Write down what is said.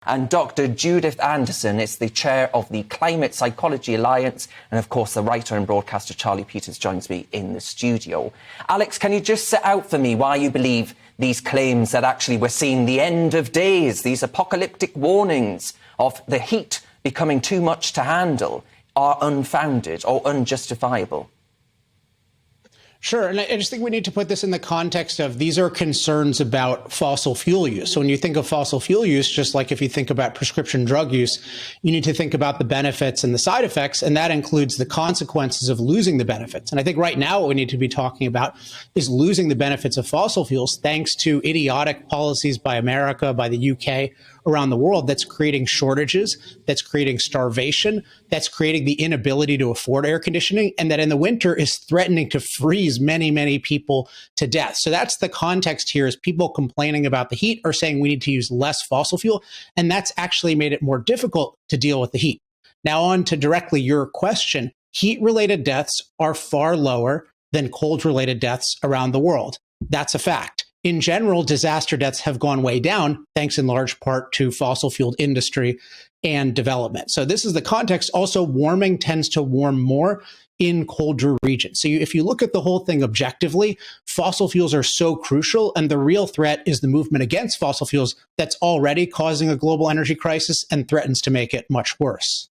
And Dr. Judith Anderson is the chair of the Climate Psychology Alliance. And of course, the writer and broadcaster Charlie Peters joins me in the studio. Alex, can you just set out for me why you believe these claims that actually we're seeing the end of days, these apocalyptic warnings of the heat becoming too much to handle, are unfounded or unjustifiable? Sure. And I just think we need to put this in the context of these are concerns about fossil fuel use. So when you think of fossil fuel use, just like if you think about prescription drug use, you need to think about the benefits and the side effects, and that includes the consequences of losing the benefits. And I think right now what we need to be talking about is losing the benefits of fossil fuels thanks to idiotic policies by America, by the UK, around the world that's creating shortages, that's creating starvation, that's creating the inability to afford air conditioning, and that in the winter is threatening to freeze many, many people to death. So that's the context here, is people complaining about the heat are saying we need to use less fossil fuel, and that's actually made it more difficult to deal with the heat. Now on to directly your question, heat-related deaths are far lower than cold-related deaths around the world. That's a fact. In general, disaster deaths have gone way down, thanks in large part to fossil fuel industry and development. So this is the context. Also, warming tends to warm more in colder regions. So if you look at the whole thing objectively, fossil fuels are so crucial, and the real threat is the movement against fossil fuels that's already causing a global energy crisis and threatens to make it much worse.